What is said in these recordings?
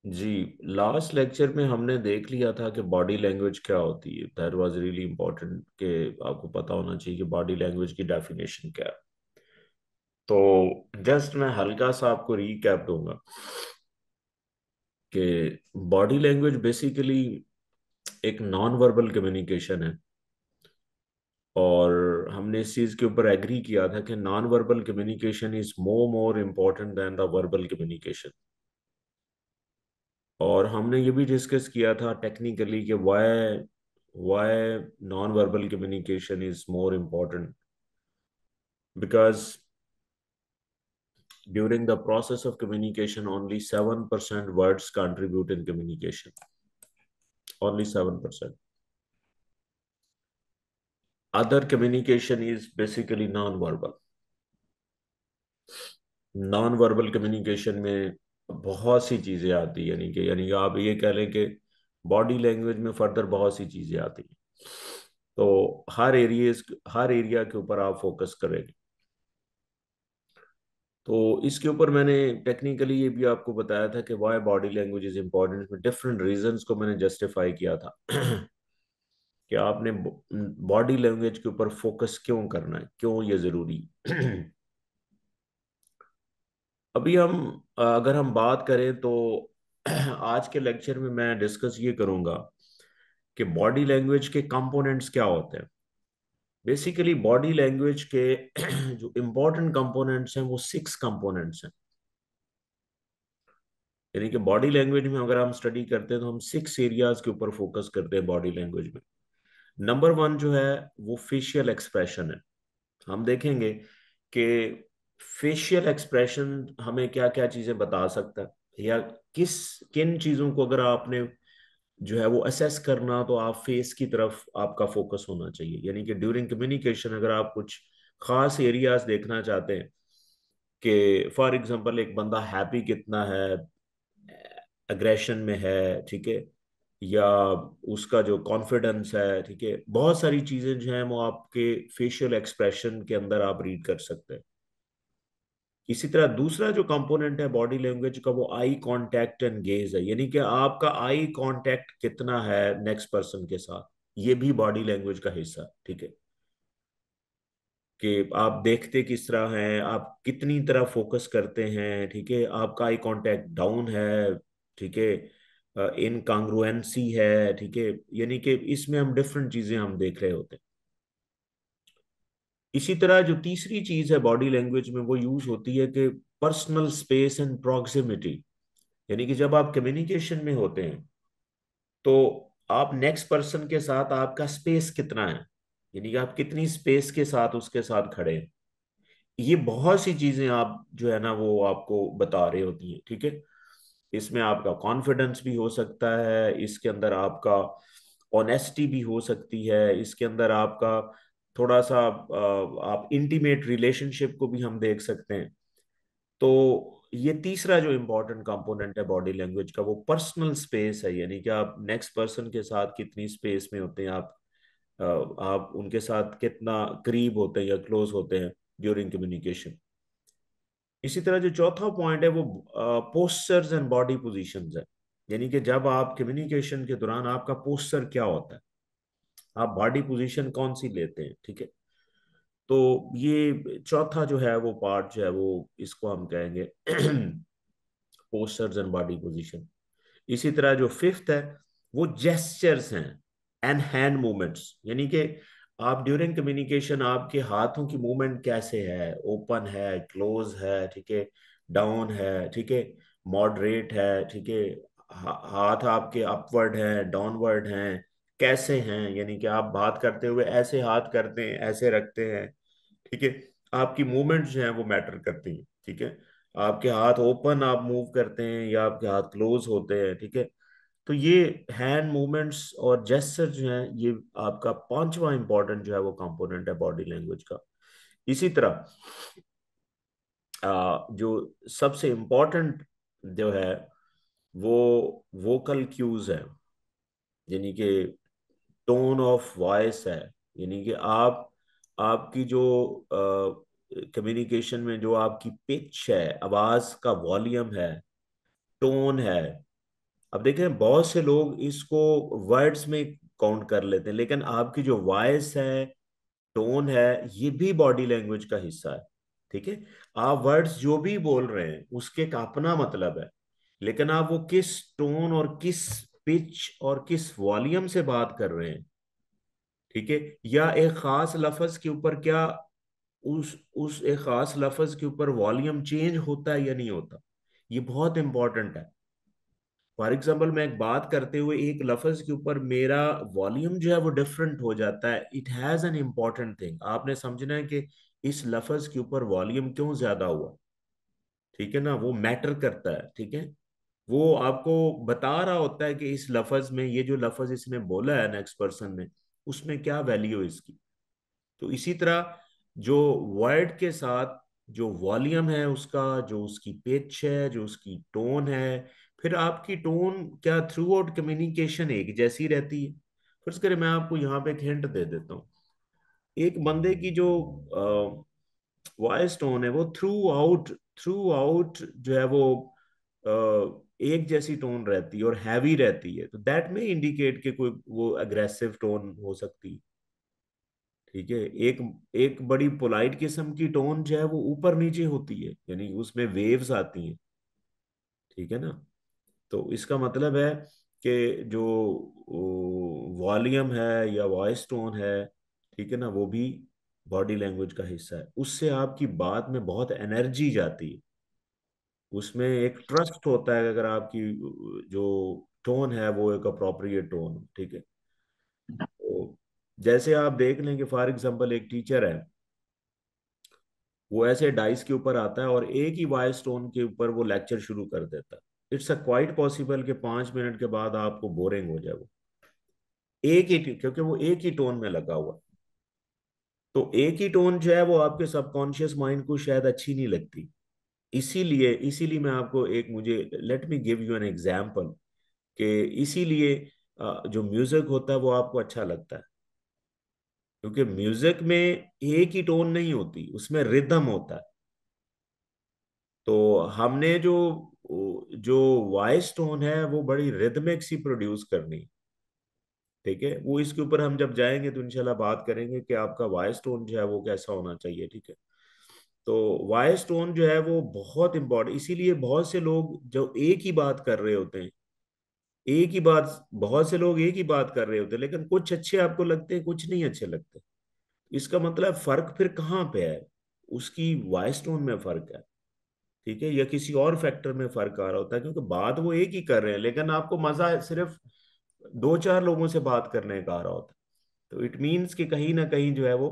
जी, last lecture में हमने देख लिया था कि बॉडी लैंग्वेज क्या होती है। दैट वाज रियली इम्पोर्टेंट कि आपको पता होना चाहिए कि बॉडी लैंग्वेज की डेफिनेशन क्या है। तो जस्ट मैं हल्का सा आपको रीकैप दूंगा कि बॉडी लैंग्वेज बेसिकली एक नॉन वर्बल कम्युनिकेशन है। और हमने इस चीज के ऊपर एग्री किया था कि non verbal communication is more important then the verbal communication. और हमने ये भी डिस्कस किया था टेक्निकली कि why non verbal communication is more important, because during the process of communication only 7% words contribute in communication. Only 7%। Other communication is basically non verbal. Non verbal communication में बहुत सी चीजें आती है, यानी कि आप ये कह लें कि बॉडी लैंग्वेज में फर्दर बहुत सी चीजें आती हैं। तो हर एरिया के ऊपर आप फोकस करेंगे। तो इसके ऊपर मैंने टेक्निकली ये भी आपको बताया था कि why body language is important, में डिफरेंट रीजंस को मैंने जस्टिफाई किया था कि आपने बॉडी लैंग्वेज के ऊपर फोकस क्यों करना है, क्यों ये जरूरी। अभी अगर हम बात करें तो आज के लेक्चर में मैं डिस्कस ये करूंगा कि बॉडी लैंग्वेज के कंपोनेंट्स क्या होते हैं। बेसिकली बॉडी लैंग्वेज के जो इम्पोर्टेंट कंपोनेंट्स हैं वो 6 कंपोनेंट्स हैं। यानी कि बॉडी लैंग्वेज में अगर हम स्टडी करते हैं तो हम 6 एरियाज के ऊपर फोकस करते हैं बॉडी लैंग्वेज में। नंबर 1 जो है वो फेशियल एक्सप्रेशन है। हम देखेंगे कि फेशियल एक्सप्रेशन हमें क्या क्या चीजें बता सकता है, या किस किन चीजों को अगर आपने जो है वो असेस करना, तो आप फेस की तरफ आपका फोकस होना चाहिए। यानी कि ड्यूरिंग कम्युनिकेशन अगर आप कुछ खास एरियाज देखना चाहते हैं कि फॉर एग्जांपल एक बंदा हैप्पी कितना है, अग्रेशन में है, ठीक है, या उसका जो कॉन्फिडेंस है, ठीक है, बहुत सारी चीजें जो हैं वो आपके फेशियल एक्सप्रेशन के अंदर आप रीड कर सकते हैं। इसी तरह दूसरा जो कंपोनेंट है बॉडी लैंग्वेज का वो आई कांटेक्ट एंड गेज है। यानी कि आपका आई कांटेक्ट कितना है नेक्स्ट पर्सन के साथ, ये भी बॉडी लैंग्वेज का हिस्सा है, ठीक है। कि आप देखते किस तरह हैं, आप कितनी तरह फोकस करते हैं, ठीक है, आपका आई कांटेक्ट डाउन है, ठीक है, इनकांग्रुएंसी है, ठीक है। यानी कि इसमें हम डिफरेंट चीजें हम देख रहे होते हैं। इसी तरह जो तीसरी चीज है बॉडी लैंग्वेज में वो यूज होती है कि पर्सनल स्पेस एंड प्रॉक्सिमिटी। यानी कि जब आप कम्युनिकेशन में होते हैं तो आप नेक्स्ट पर्सन के साथ आपका स्पेस कितना है, यानी कि आप कितनी स्पेस के साथ उसके साथ खड़े हैं। ये बहुत सी चीजें आप जो है ना वो आपको बता रही होती हैं, ठीक है। इसमें आपका कॉन्फिडेंस भी हो सकता है, इसके अंदर आपका ऑनेस्टी भी हो सकती है, इसके अंदर आपका थोड़ा सा आप इंटीमेट रिलेशनशिप को भी हम देख सकते हैं। तो ये तीसरा जो इम्पोर्टेंट कंपोनेंट है बॉडी लैंग्वेज का वो पर्सनल स्पेस है। यानी कि आप नेक्स्ट पर्सन के साथ कितनी स्पेस में होते हैं, आप उनके साथ कितना करीब होते हैं या क्लोज होते हैं ड्यूरिंग कम्युनिकेशन। इसी तरह जो चौथा पॉइंट है वो पोस्चर्स एंड बॉडी पोजीशंस है। यानी कि जब आप कम्युनिकेशन के दौरान आपका पोस्चर क्या होता है, आप बॉडी पोजीशन कौन सी लेते हैं, ठीक है। तो ये चौथा जो है वो पार्ट जो है वो इसको हम कहेंगे पोस्चर्स एंड बॉडी पोजीशन। इसी तरह जो फिफ्थ है वो जेस्चर्स हैं एंड हैंड मूवमेंट्स। यानी कि आप ड्यूरिंग कम्युनिकेशन आपके हाथों की मूवमेंट कैसे है, ओपन है, क्लोज है, ठीक है, डाउन है, ठीक है, मॉडरेट है, ठीक है, हाथ आपके अपवर्ड हैं, डाउनवर्ड हैं, कैसे हैं। यानी कि आप बात करते हुए ऐसे हाथ करते हैं, ऐसे रखते हैं, ठीक है। आपकी मूवमेंट जो है वो मैटर करती है, ठीक है। आपके हाथ ओपन आप मूव करते हैं या आपके हाथ क्लोज होते हैं, ठीक है। तो ये हैंड मूवमेंट्स और जेस्चर जो है ये आपका पांचवा इंपॉर्टेंट जो है वो कंपोनेंट है बॉडी लैंग्वेज का। इसी तरह जो सबसे इम्पोर्टेंट जो है वो वोकल क्यूज है। यानी कि टोन ऑफ वॉइस है। यानी कि आपकी जो कम्युनिकेशन में जो आपकी पिच है, आवाज का वॉल्यूम है, टोन है, अब देखें बहुत से लोग इसको वर्ड्स में काउंट कर लेते हैं, लेकिन आपकी जो वॉइस है, टोन है, ये भी बॉडी लैंग्वेज का हिस्सा है। ठीक है, आप वर्ड्स जो भी बोल रहे हैं उसके का अपना मतलब है, लेकिन आप वो किस टोन और किस पिच और किस वॉल्यूम से बात कर रहे हैं, ठीक है, या एक खास लफ्ज के ऊपर क्या उस एक खास लफ्ज के ऊपर वॉल्यूम चेंज होता है या नहीं होता, ये बहुत इंपॉर्टेंट है। फॉर एग्जाम्पल, मैं एक बात करते हुए एक लफ्ज के ऊपर मेरा वॉल्यूम जो है वो डिफरेंट हो जाता है, it has an important thing, आपने समझना है कि इस लफ्ज के ऊपर वॉल्यूम क्यों ज्यादा हुआ। ठीक है ना, वो मैटर करता है। ठीक है, वो आपको बता रहा होता है कि इस लफ्ज में, ये जो लफ्ज इसने बोला है नेक्स्ट पर्सन ने, उसमें क्या वैल्यू है इसकी। तो इसी तरह जो वर्ड के साथ जो वॉल्यूम है उसका, जो उसकी पिच है, जो उसकी टोन है, फिर आपकी टोन क्या थ्रू आउट कम्युनिकेशन एक जैसी रहती है। फर्ज करें मैं आपको यहाँ पे एक हिंट दे देता हूँ, एक बंदे की जो वॉइस टोन है वो थ्रू आउट जो है वो एक जैसी टोन रहती है और हैवी रहती है, तो दैट में इंडिकेट के कोई वो अग्रेसिव टोन हो सकती है। ठीक है, एक एक बड़ी पोलाइट किस्म की टोन जो है वो ऊपर नीचे होती है, यानी उसमें वेव्स आती हैं। ठीक है ना, तो इसका मतलब है कि जो वॉल्यूम है या वॉइस टोन है, ठीक है ना, वो भी बॉडी लैंग्वेज का हिस्सा है। उससे आपकी बात में बहुत एनर्जी जाती है, उसमें एक ट्रस्ट होता है अगर आपकी जो टोन है वो एक अप्रोप्रिएट टोन। ठीक है, तो जैसे आप देख लें कि फॉर एग्जांपल एक टीचर है, वो ऐसे डाइस के ऊपर आता है और एक ही वॉइस टोन के ऊपर वो लेक्चर शुरू कर देता है। इट्स अ क्वाइट पॉसिबल कि 5 मिनट के बाद आपको बोरिंग हो जाए वो, एक ही, क्योंकि वो एक ही टोन में लगा हुआ है। तो एक ही टोन जो है वो आपके सबकॉन्शियस माइंड को शायद अच्छी नहीं लगती। इसीलिए इसीलिए मैं आपको एक, मुझे let me give you an example, कि इसीलिए जो म्यूजिक होता है वो आपको अच्छा लगता है, क्योंकि म्यूजिक में एक ही टोन नहीं होती, उसमें रिदम होता है। तो हमने जो जो वॉइस टोन है वो बड़ी रिदमिक सी प्रोड्यूस करनी। ठीक है, वो इसके ऊपर हम जब जाएंगे तो इंशाल्लाह बात करेंगे कि आपका वॉइस टोन जो है वो कैसा होना चाहिए। ठीक है, तो वॉइस टोन जो है वो बहुत इंपॉर्टेंट, इसीलिए बहुत से लोग जो एक ही बात कर रहे होते हैं, एक ही बात, बहुत से लोग एक ही बात कर रहे होते हैं, लेकिन कुछ अच्छे आपको लगते हैं, कुछ नहीं अच्छे लगते। इसका मतलब फर्क फिर कहाँ पे है, उसकी वॉइस टोन में फर्क है। ठीक है, या किसी और फैक्टर में फर्क आ रहा होता है, क्योंकि बात वो एक ही कर रहे हैं, लेकिन आपको मजा सिर्फ दो चार लोगों से बात करने का आ रहा होता है। तो इट मीन्स कि कहीं ना कहीं जो है वो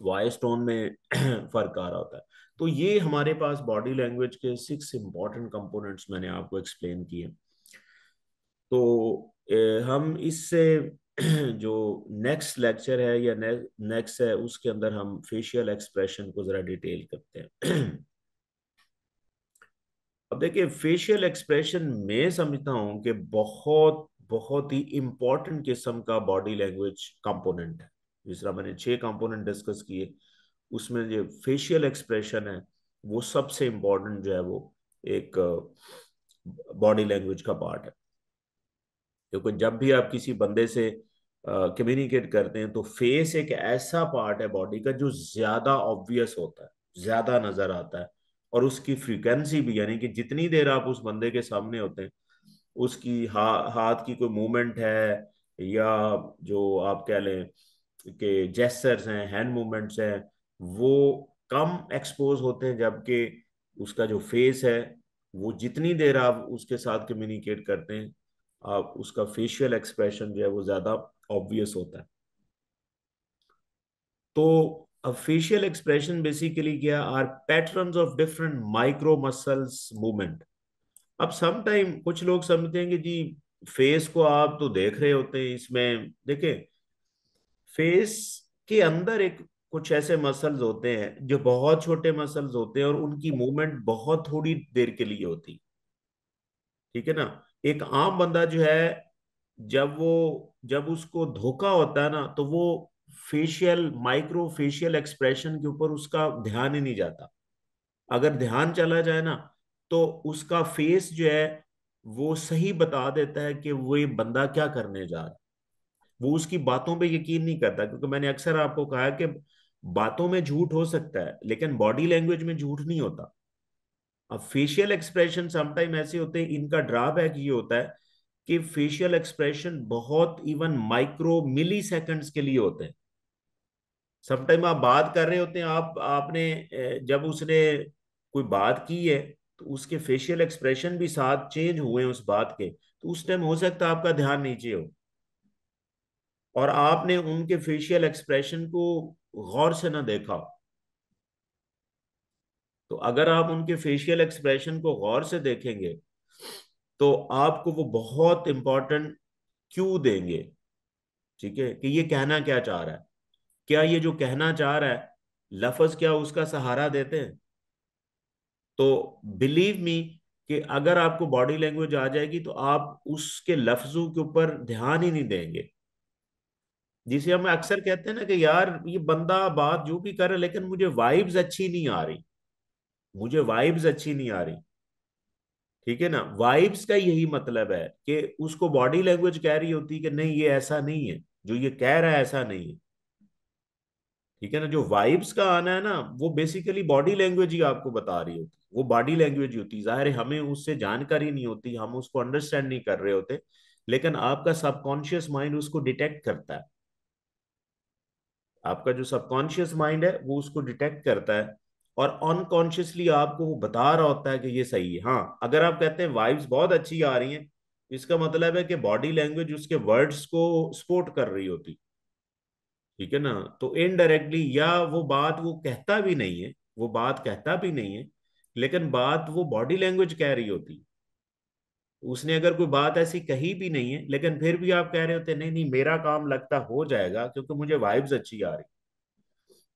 वॉइस टोन में फर्क आ रहा होता है। तो ये हमारे पास बॉडी लैंग्वेज के 6 इंपॉर्टेंट कंपोनेंट्स मैंने आपको एक्सप्लेन किए। तो हम इससे जो नेक्स्ट लेक्चर है या नेक्स्ट है उसके अंदर हम फेशियल एक्सप्रेशन को जरा डिटेल करते हैं। अब देखिए, फेशियल एक्सप्रेशन मैं समझता हूं कि बहुत बहुत ही इंपॉर्टेंट किस्म का बॉडी लैंग्वेज कंपोनेंट है। जिस तरह मैंने 6 कंपोनेंट डिस्कस किए, उसमें जो फेशियल एक्सप्रेशन है वो सबसे इंपॉर्टेंट जो है वो एक बॉडी लैंग्वेज का पार्ट है। क्योंकि जब भी आप किसी बंदे से कम्युनिकेट करते हैं तो फेस एक ऐसा पार्ट है बॉडी का जो ज्यादा ऑब्वियस होता है, ज्यादा नजर आता है, और उसकी फ्रीक्वेंसी भी, यानी कि जितनी देर आप उस बंदे के सामने होते हैं, उसकी हाथ की कोई मूवमेंट है, या जो आप कह लें कि जेस्चर्स हैं, हैंड मूवमेंट्स हैं, वो कम एक्सपोज होते हैं, जबकि उसका जो फेस है, वो जितनी देर आप उसके साथ कम्युनिकेट करते हैं, आप उसका फेशियल एक्सप्रेशन जो है वो ज्यादा ऑब्वियस होता है। तो अब फेशियल एक्सप्रेशन बेसिकली क्या are patterns of different micro muscles movement. अब सम टाइम कुछ लोग समझते हैं कि जी फेस को आप तो देख रहे होते हैं, इसमें देखें फेस के अंदर एक कुछ ऐसे मसल्स होते हैं जो बहुत छोटे मसल्स होते हैं और उनकी मूवमेंट बहुत थोड़ी देर के लिए होती है। ठीक है ना, एक आम बंदा जो है, जब उसको धोखा होता है ना, तो वो फेशियल माइक्रो फेशियल एक्सप्रेशन के ऊपर उसका ध्यान ही नहीं जाता। अगर ध्यान चला जाए ना, तो उसका फेस जो है वो सही बता देता है कि वो ये बंदा क्या करने जा रहा है। वो उसकी बातों पे यकीन नहीं करता, क्योंकि मैंने अक्सर आपको कहा कि बातों में झूठ हो सकता है लेकिन बॉडी लैंग्वेज में झूठ नहीं होता। अब फेशियल एक्सप्रेशन समटाइम ऐसे होते हैं, इनका ड्रॉबैक ये होता है कि फेशियल एक्सप्रेशन बहुत इवन माइक्रो मिली सेकंड्स के लिए होते हैं। समटाइम आप बात कर रहे होते हैं, आपने जब उसने कोई बात की है तो उसके फेशियल एक्सप्रेशन भी साथ चेंज हुए हैं उस बात के, तो उस टाइम हो सकता है आपका ध्यान नीचे हो और आपने उनके फेशियल एक्सप्रेशन को गौर से ना देखा हो। तो अगर आप उनके फेशियल एक्सप्रेशन को गौर से देखेंगे तो आपको वो बहुत इंपॉर्टेंट क्यू देंगे, ठीक है, कि ये कहना क्या चाह रहा है। क्या ये जो कहना चाह रहा है लफ्ज क्या उसका सहारा देते हैं? तो बिलीव मी कि अगर आपको बॉडी लैंग्वेज आ जाएगी तो आप उसके लफ्जों के ऊपर ध्यान ही नहीं देंगे। जिसे हम अक्सर कहते हैं ना कि यार ये बंदा बात जो भी कर रहा है लेकिन मुझे वाइब्स अच्छी नहीं आ रही, मुझे वाइब्स अच्छी नहीं आ रही। ठीक है ना, वाइब्स का यही मतलब है कि उसको बॉडी लैंग्वेज कह रही होती है कि नहीं ये ऐसा नहीं है, जो ये कह रहा है ऐसा नहीं है। ठीक है ना, जो वाइब्स का आना है ना वो बेसिकली बॉडी लैंग्वेज ही आपको बता रही होती, वो बॉडी लैंग्वेज ही होती। जाहिर है हमें उससे जानकारी नहीं होती, हम उसको अंडरस्टैंड नहीं कर रहे होते, लेकिन आपका सबकॉन्शियस माइंड उसको डिटेक्ट करता है। आपका जो सबकॉन्शियस माइंड है वो उसको डिटेक्ट करता है और अनकॉन्शियसली आपको वो बता रहा होता है कि ये सही है। हाँ, अगर आप कहते हैं वाइब्स बहुत अच्छी आ रही हैं, इसका मतलब है कि बॉडी लैंग्वेज उसके वर्ड्स को सपोर्ट कर रही होती। ठीक है ना, तो इनडायरेक्टली या वो कहता भी नहीं है, वो बात कहता भी नहीं है, लेकिन बात वो बॉडी लैंग्वेज कह रही होती। उसने अगर कोई बात ऐसी कही भी नहीं है लेकिन फिर भी आप कह रहे होते नहीं नहीं मेरा काम लगता हो जाएगा क्योंकि मुझे वाइब्स अच्छी आ रही।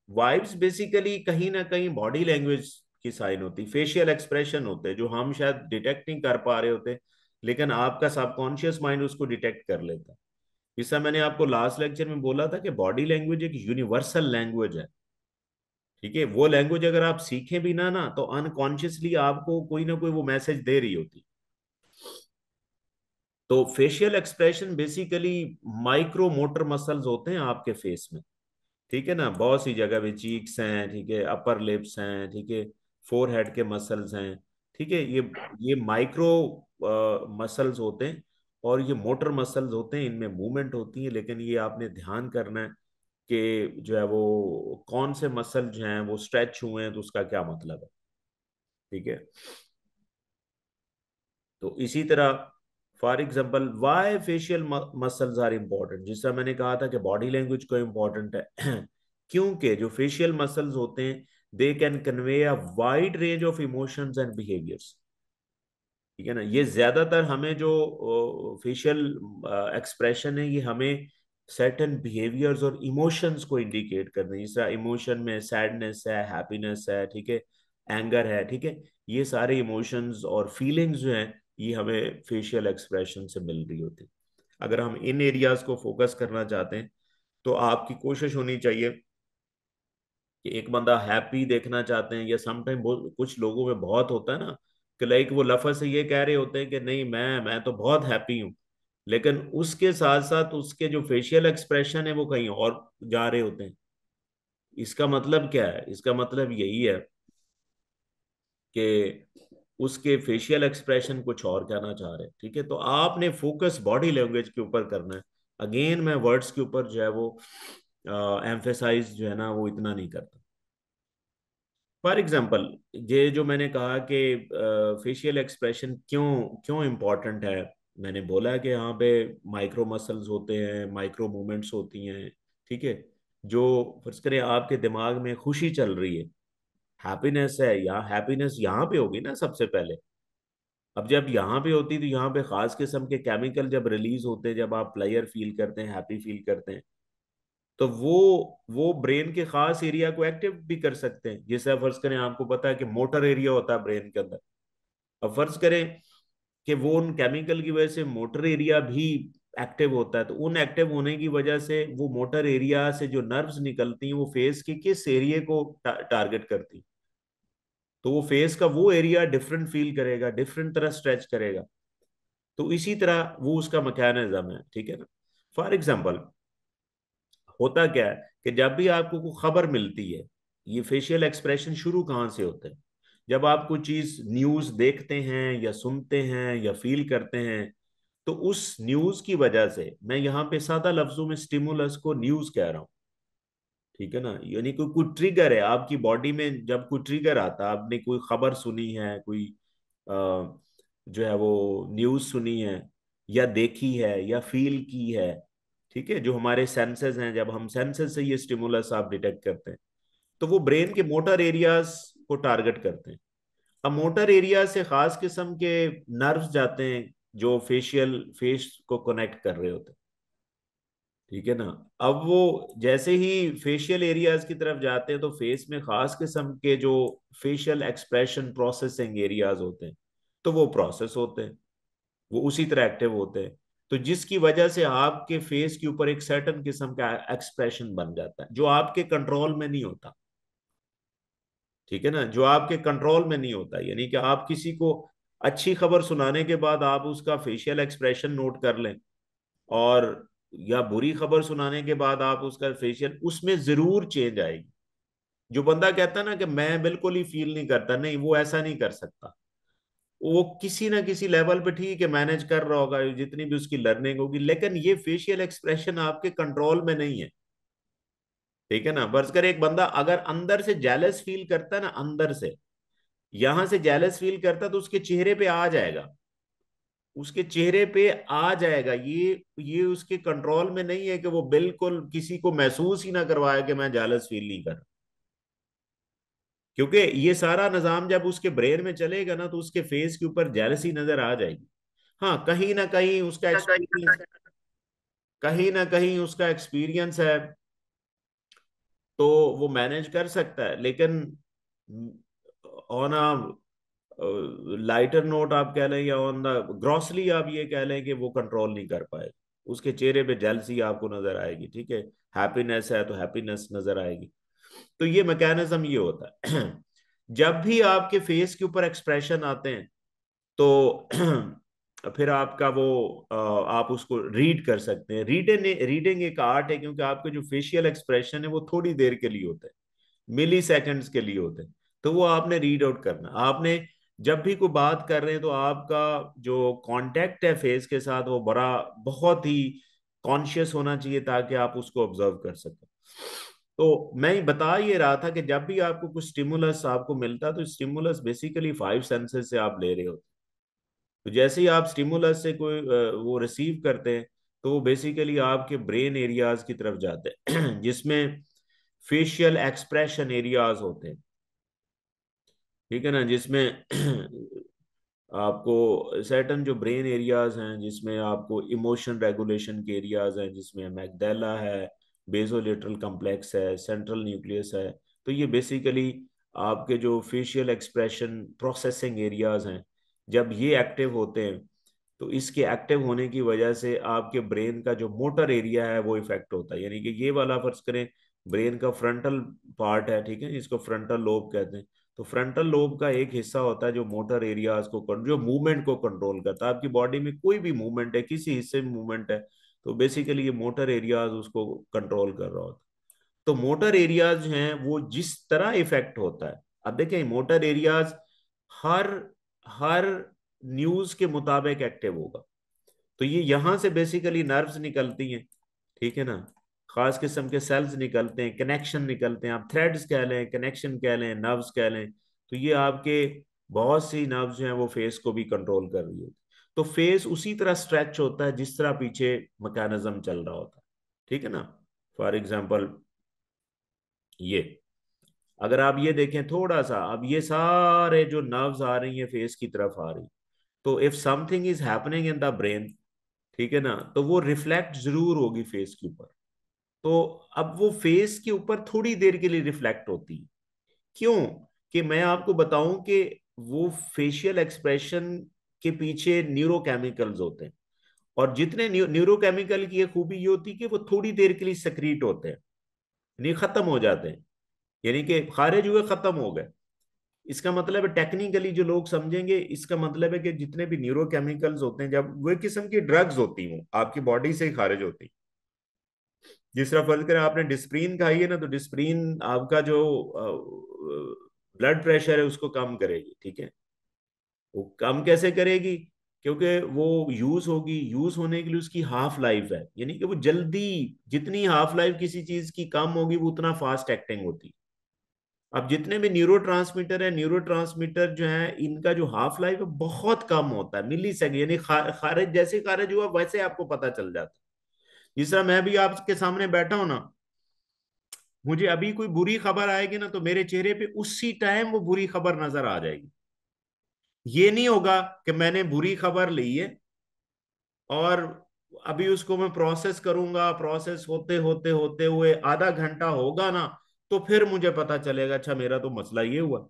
वाइब्स बेसिकली कहीं ना कहीं बॉडी लैंग्वेज की साइन होती, फेशियल एक्सप्रेशन होते हैं जो हम शायद डिटेक्ट नहीं कर पा रहे होते, लेकिन आपका सबकॉन्शियस माइंड उसको डिटेक्ट कर लेता है। जैसा मैंने आपको लास्ट लेक्चर में बोला था कि बॉडी लैंग्वेज एक यूनिवर्सल लैंग्वेज है। ठीक है, वो लैंग्वेज अगर आप सीखें भी ना ना तो अनकॉन्शियसली आपको कोई ना कोई वो मैसेज दे रही होती। तो facial expression basically micro motor muscles होते हैं आपके फेस में। ठीक है ना, बहुत सी जगह पे चीक्स हैं, ठीक है, अपर लिप्स हैं, ठीक है, फोरहेड के मसल्स हैं। ठीक है, ये माइक्रो मसल्स होते हैं और ये मोटर मसल्स होते हैं, इनमें मूवमेंट होती है, लेकिन ये आपने ध्यान करना है कि जो है वो कौन से मसल जो हैं वो स्ट्रेच हुए हैं तो उसका क्या मतलब है। ठीक है, तो इसी तरह for example why facial muscles are important, जिसका मैंने कहा था कि बॉडी लैंग्वेज को इंपॉर्टेंट है क्योंकि जो फेशियल मसल्स होते हैं they can convey a wide range of emotions and behaviours. ठीक है ना, ये ज्यादातर हमें जो फेशियल एक्सप्रेशन है ये हमें सर्टेन बिहेवियर्स और इमोशंस को इंडिकेट करते हैं। जैसा इमोशन में सैडनेस है, हैप्पीनेस है, ठीक है, एंगर है, ठीक है, ये सारे इमोशंस और फीलिंग्स जो हैं ये हमें फेशियल एक्सप्रेशन से मिल रही होती। अगर हम इन एरियाज को फोकस करना चाहते हैं तो आपकी कोशिश होनी चाहिए कि एक बंदा हैप्पी देखना चाहते हैं, या समटाइम कुछ लोगों में बहुत होता है ना कि लाइक वो लफ्ज से ये कह रहे होते हैं कि नहीं मैं तो बहुत हैप्पी हूँ, लेकिन उसके साथ साथ उसके जो फेशियल एक्सप्रेशन है वो कहीं और जा रहे होते हैं। इसका मतलब क्या है? इसका मतलब यही है कि उसके फेशियल एक्सप्रेशन कुछ और कहना चाह रहे हैं। ठीक है, तो आपने फोकस बॉडी लैंग्वेज के ऊपर करना है। अगेन मैं वर्ड्स के ऊपर जो है वो एम्फेसाइज जो है ना वो इतना नहीं करता। फॉर एग्जाम्पल, ये जो मैंने कहा कि फेशियल एक्सप्रेशन क्यों क्यों इम्पोर्टेंट है, मैंने बोला कि यहाँ पे माइक्रो मसल्स होते हैं, माइक्रो मूवमेंट्स होती हैं। ठीक है, जो फर्ज करें आपके दिमाग में खुशी चल रही है, हैप्पीनेस है, यहाँ हैप्पीनेस यहाँ पे होगी ना सबसे पहले। अब जब यहाँ पे होती तो यहाँ पे खास किस्म के केमिकल जब रिलीज होते हैं, जब आप प्लेयर फील करते हैं, हैप्पी फील करते हैं, तो वो ब्रेन के खास एरिया को एक्टिव भी कर सकते हैं। जैसे आप फर्ज करें, आपको पता है कि मोटर एरिया होता है ब्रेन के अंदर। अब फर्ज करें कि वो उन केमिकल की वजह से मोटर एरिया भी एक्टिव होता है, तो उन एक्टिव होने की वजह से वो मोटर एरिया से जो नर्व्स निकलती हैं वो फेस के किस एरिया को टारगेट करती हैं। तो वो फेस का वो एरिया डिफरेंट फील करेगा, डिफरेंट तरह स्ट्रेच करेगा। तो इसी तरह वो उसका मैकेनिज्म है, ठीक है ना। फॉर एग्जाम्पल, होता क्या है कि जब भी आपको कोई खबर मिलती है, ये फेशियल एक्सप्रेशन शुरू कहाँ से होते हैं? जब आप कोई चीज न्यूज देखते हैं या सुनते हैं या फील करते हैं, तो उस न्यूज की वजह से, मैं यहाँ पे सादा लफ्जों में स्टिमुलस को न्यूज कह रहा हूँ, ठीक है ना, यानी कोई कोई ट्रिगर है आपकी बॉडी में, जब कोई ट्रिगर आता है, आपने कोई खबर सुनी है, कोई जो है वो न्यूज सुनी है या देखी है या फील की है, ठीक है, जो हमारे सेंसेस हैं, जब हम सेंसेस से ये स्टिमुलस आप डिटेक्ट करते हैं, तो वो ब्रेन के मोटर एरियाज को टारगेट करते हैं। अब मोटर एरिया से खास किस्म के नर्व्स जाते हैं जो फेस को कनेक्ट कर रहे होते हैं, ठीक है ना। अब वो जैसे ही फेशियल एरियाज की तरफ जाते हैं, तो फेस में खास किस्म के जो फेशियल एक्सप्रेशन प्रोसेसिंग एरियाज होते हैं, तो वो प्रोसेस होते हैं, वो उसी तरह एक्टिव होते हैं। तो जिसकी वजह से आपके फेस के ऊपर एक सर्टन किस्म का एक्सप्रेशन बन जाता है जो आपके कंट्रोल में नहीं होता, ठीक है ना, जो आपके कंट्रोल में नहीं होता। यानी कि आप किसी को अच्छी खबर सुनाने के बाद आप उसका फेशियल एक्सप्रेशन नोट कर लें, और या बुरी खबर सुनाने के बाद आप उसका फेशियल, उसमें जरूर चेंज आएगी। जो बंदा कहता है ना कि मैं बिल्कुल ही फील नहीं करता, नहीं, वो ऐसा नहीं कर सकता। वो किसी ना किसी लेवल पे ठीक है मैनेज कर रहा होगा, जितनी भी उसकी लर्निंग होगी, लेकिन ये फेशियल एक्सप्रेशन आपके कंट्रोल में नहीं है, ठीक है ना। बस कर एक बंदा अगर अंदर से जेलस फील करता है ना, अंदर से, यहां से जेलस फील करता, तो उसके चेहरे पे आ जाएगा, उसके चेहरे पे आ जाएगा। ये उसके कंट्रोल में नहीं है कि वो बिल्कुल किसी को महसूस ही ना करवाए कि मैं जेलस फील नहीं कर, क्योंकि ये सारा निजाम जब उसके ब्रेन में चलेगा ना, तो उसके फेस के ऊपर जेलसी नजर आ जाएगी। हाँ, कहीं ना कहीं उसका एक्सपीरियंस, कहीं ना कहीं उसका एक्सपीरियंस है, तो वो मैनेज कर सकता है, लेकिन ऑन अ लाइटर नोट आप कह लें, या ऑन द ग्रॉसली आप ये कह लें कि वो कंट्रोल नहीं कर पाए, उसके चेहरे पे जेलसी आपको नजर आएगी, ठीक है। हैप्पीनेस है तो हैप्पीनेस नजर आएगी। तो ये मैकेनिज्म ये होता है। जब भी आपके फेस के ऊपर एक्सप्रेशन आते हैं, तो फिर आपका वो आप उसको रीड कर सकते हैं। रीडिंग एक आर्ट है, क्योंकि आपके जो फेशियल एक्सप्रेशन है वो थोड़ी देर के लिए होते हैं, मिली सेकेंड्स के लिए होते हैं। तो वो आपने रीड आउट करना, आपने जब भी कोई बात कर रहे हैं, तो आपका जो कांटेक्ट है फेस के साथ, वो बड़ा बहुत ही कॉन्शियस होना चाहिए, ताकि आप उसको ऑब्जर्व कर सकें। तो मैं बता ये रहा था कि जब भी आपको कुछ स्टिमुलस आपको मिलता है, तो स्टिमुलस बेसिकली 5 सेंसेस से आप ले रहे होते। तो जैसे ही आप स्टिमुलस से कोई वो रिसीव करते हैं, तो वो बेसिकली आपके ब्रेन एरियाज की तरफ जाते हैं जिसमें फेशियल एक्सप्रेशन एरियाज होते हैं, ठीक है ना, जिसमें आपको सर्टन जो ब्रेन एरियाज हैं, जिसमें आपको इमोशन रेगुलेशन के एरियाज हैं, जिसमें मैगडेला है, बेसोलेटरल कॉम्प्लेक्स है, सेंट्रल न्यूक्लियस है। तो ये बेसिकली आपके जो फेशियल एक्सप्रेशन प्रोसेसिंग एरियाज हैं, जब ये एक्टिव होते हैं, तो इसके एक्टिव होने की वजह से आपके ब्रेन का जो मोटर एरिया है वो इफेक्ट होता है। यानी कि ये वाला फर्ज करें, ब्रेन का फ्रंटल पार्ट है, ठीक है, इसको फ्रंटल लोब कहते हैं। तो फ्रंटल लोब का एक हिस्सा होता है जो मोटर एरियाज को जो मूवमेंट को कंट्रोल करता है। आपकी बॉडी में कोई भी मूवमेंट है, किसी हिस्से में मूवमेंट है, तो बेसिकली ये मोटर एरियाज उसको कंट्रोल कर रहा होता है। तो मोटर एरियाज हैं वो जिस तरह इफेक्ट होता है, अब देखें मोटर एरियाज हर हर न्यूज के मुताबिक एक्टिव होगा। तो ये यहां से बेसिकली नर्व्स निकलती हैं, ठीक है ना, खास किस्म के सेल्स निकलते हैं, कनेक्शन निकलते हैं, आप थ्रेड्स कह लें, कनेक्शन कह लें, नर्व्स कह लें। तो ये आपके बहुत सी नर्व्स जो हैं वो फेस को भी कंट्रोल कर रही होती। तो फेस उसी तरह स्ट्रेच होता है जिस तरह पीछे मैकेनिज्म चल रहा होता है, ठीक है ना। फॉर एग्जाम्पल, ये अगर आप ये देखें थोड़ा सा, अब ये सारे जो नर्व्स आ रही हैं फेस की तरफ आ रही, तो if something is happening in the brain, ठीक है ना, तो वो रिफ्लेक्ट जरूर होगी फेस के ऊपर। तो अब वो फेस के ऊपर थोड़ी देर के लिए रिफ्लेक्ट होती है। क्यों? कि मैं आपको बताऊं कि वो फेशियल एक्सप्रेशन के पीछे न्यूरोकेमिकल्स होते हैं, और जितने न्यूरोकेमिकल की ये खूबी ये होती है कि वो थोड़ी देर के लिए सक्रीट होते हैं, यानी खत्म हो जाते हैं, यानी कि खारिज हुए खत्म हो गए। इसका मतलब है टेक्निकली जो लोग समझेंगे, इसका मतलब है कि जितने भी न्यूरोकेमिकल्स होते हैं, जब वो एक किस्म की ड्रग्स होती हैं, वो आपकी बॉडी से ही खारिज होती है। जिस तरह फर्ज करें आपने डिस्प्रीन खाई है ना, तो डिस्प्रीन आपका जो ब्लड प्रेशर है उसको कम करेगी, ठीक है। वो कम कैसे करेगी? क्योंकि वो यूज होगी, यूज होने के लिए उसकी हाफ लाइफ है, यानी कि वो जल्दी, जितनी हाफ लाइफ किसी चीज की कम होगी वो उतना फास्ट एक्टिंग होती है। अब जितने भी न्यूरो ट्रांसमीटर जो है, इनका जो हाफ लाइफ है बहुत कम होता है, मिली सेकंड, यानी खारिज जैसे खारिज हुआ वैसे आपको पता चल जाता है। जिस तरह मैं भी आपके सामने बैठा हूं ना, मुझे अभी कोई बुरी खबर आएगी ना, तो मेरे चेहरे पे उसी टाइम वो बुरी खबर नजर आ जाएगी। ये नहीं होगा कि मैंने बुरी खबर ली है और अभी उसको मैं प्रोसेस करूंगा, प्रोसेस होते होते होते हुए आधा घंटा होगा ना, तो फिर मुझे पता चलेगा अच्छा मेरा तो मसला ये हुआ।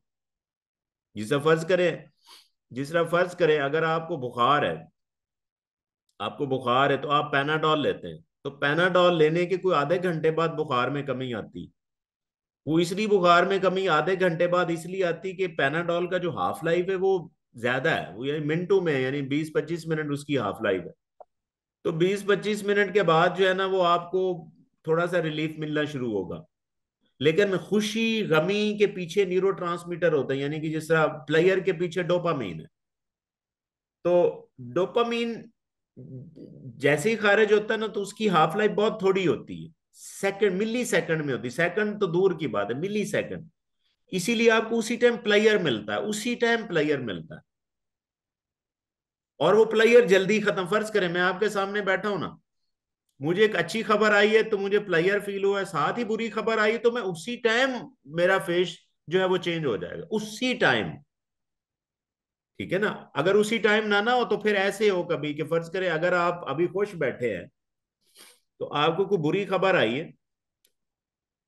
जिस तरह फर्ज करें अगर आपको बुखार है तो आप पैनाडॉल लेते हैं, तो पैनाडॉल लेने के कोई आधे घंटे बाद बुखार में कमी आती। वो इसलिए बुखार में कमी आधे घंटे बाद इसलिए आती कि पैनाडॉल का जो हाफ लाइफ है वो ज्यादा है, वो यानी मिनटों में, यानी 20-25 मिनट उसकी हाफ लाइफ है। तो 20-25 मिनट के बाद जो है ना, वो आपको थोड़ा सा रिलीफ मिलना शुरू होगा। लेकिन खुशी गमी के पीछे न्यूरो ट्रांसमीटर होते हैं, यानी कि जिस तरह प्लेयर के पीछे डोपामीन है। तो डोपामीन जैसे ही खारिज होता है ना, तो उसकी हाफ लाइफ बहुत थोड़ी होती है, सेकंड, मिली सेकंड में होती है, सेकंड तो दूर की बात है, मिली सेकंड। इसीलिए आपको उसी टाइम प्लेयर मिलता है, उसी टाइम प्लेयर मिलता है। और वो प्लेयर जल्दी खत्म। फर्ज करें मैं आपके सामने बैठा हूं ना, मुझे एक अच्छी खबर आई है तो मुझे प्लेयर फील हुआ है, साथ ही बुरी खबर आई है तो मैं उसी टाइम, मेरा फेस जो है वो चेंज हो जाएगा उसी टाइम। ठीक है ना। अगर उसी टाइम ना ना हो तो फिर ऐसे हो कभी कि फर्ज करें अगर आप अभी खुश बैठे हैं, तो आपको कोई बुरी खबर आई है,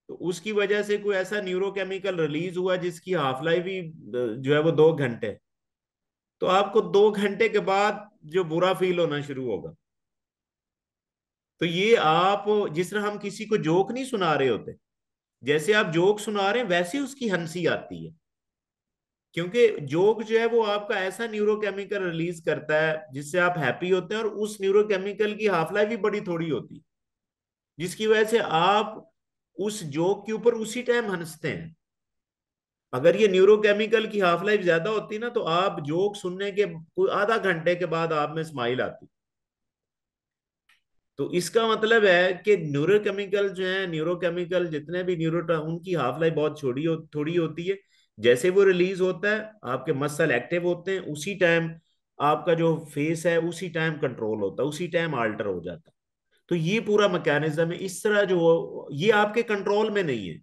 तो उसकी वजह से कोई ऐसा न्यूरोकेमिकल रिलीज हुआ जिसकी हाफ लाइफ ही जो है वो 2 घंटे, तो आपको 2 घंटे के बाद जो बुरा फील होना शुरू होगा। तो ये आप, जिस तरह हम किसी को जोक नहीं सुना रहे होते, जैसे आप जोक सुना रहे हैं वैसे उसकी हंसी आती है। क्योंकि जोक जो है वो आपका ऐसा न्यूरोकेमिकल रिलीज करता है जिससे आप हैप्पी होते हैं, और उस न्यूरोकेमिकल की हाफ लाइफ भी बड़ी थोड़ी होती है, जिसकी वजह से आप उस जोक के ऊपर उसी टाइम हंसते हैं। अगर ये न्यूरोकेमिकल की हाफ लाइफ ज्यादा होती ना, तो आप जोक सुनने के कोई आधा घंटे के बाद आप में स्माइल आती। तो इसका मतलब है कि न्यूरोकेमिकल जो है, न्यूरोकेमिकल जितने भी उनकी हाफ लाइफ बहुत थोड़ी होती है। जैसे वो रिलीज होता है, आपके मसल एक्टिव होते हैं, उसी टाइम आपका जो फेस है उसी टाइम कंट्रोल होता है, उसी टाइम आल्टर हो जाता है। तो ये पूरा मैकेनिज्म है, इस तरह जो ये आपके कंट्रोल में नहीं है,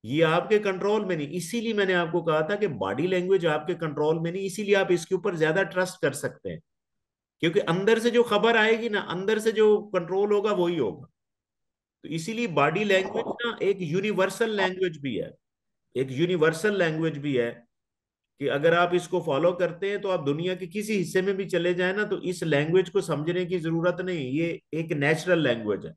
ये आपके कंट्रोल में नहीं। इसीलिए मैंने आपको कहा था कि बॉडी लैंग्वेज आपके कंट्रोल में नहीं, इसीलिए आप इसके ऊपर ज्यादा ट्रस्ट कर सकते हैं। क्योंकि अंदर से जो खबर आएगी ना, अंदर से जो कंट्रोल होगा वही होगा। तो इसीलिए बॉडी लैंग्वेज ना एक यूनिवर्सल लैंग्वेज भी है, एक यूनिवर्सल लैंग्वेज भी है, कि अगर आप इसको फॉलो करते हैं तो आप दुनिया के किसी हिस्से में भी चले जाए ना, तो इस लैंग्वेज को समझने की जरूरत नहीं, ये एक नेचुरल लैंग्वेज है।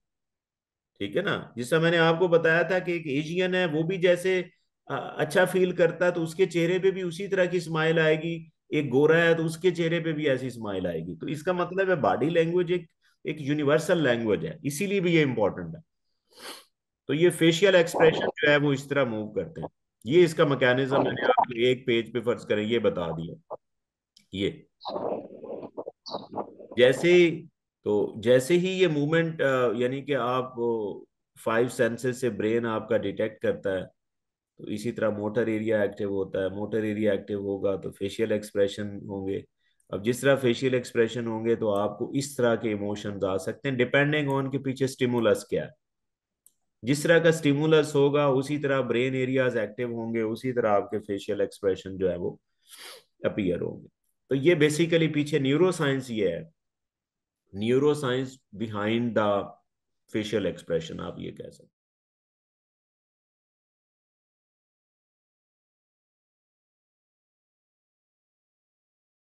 ठीक है ना। जिससे मैंने आपको बताया था कि एक एशियन है, वो भी जैसे अच्छा फील करता है तो उसके चेहरे पे भी उसी तरह की स्माइल आएगी। एक गोरा है तो उसके चेहरे पे भी ऐसी स्माइल आएगी। तो इसका मतलब है बॉडी लैंग्वेज एक एक यूनिवर्सल लैंग्वेज है, इसीलिए भी ये इंपॉर्टेंट है। तो ये फेशियल एक्सप्रेशन जो है वो इस तरह मूव करते हैं। ये इसका मैकेनिज्म मैंने आपको एक पेज पे फर्ज करें ये बता दिया। ये जैसे जैसे ही ये मूवमेंट, यानी कि आप 5 सेंसेस से ब्रेन आपका डिटेक्ट करता है, तो इसी तरह मोटर एरिया एक्टिव होता है, मोटर एरिया एक्टिव होगा तो फेशियल एक्सप्रेशन होंगे। अब जिस तरह फेशियल एक्सप्रेशन होंगे तो आपको इस तरह के इमोशंस आ सकते हैं, डिपेंडिंग ऑन के पीछे स्टिमुलस क्या है। जिस तरह का स्टिमुलस होगा उसी तरह ब्रेन एरियाज एक्टिव होंगे, उसी तरह आपके फेशियल एक्सप्रेशन जो है वो अपीयर होंगे। तो ये बेसिकली पीछे न्यूरो साइंस ये है, neuro science behind the facial expression, आप ये कह सकते हैं।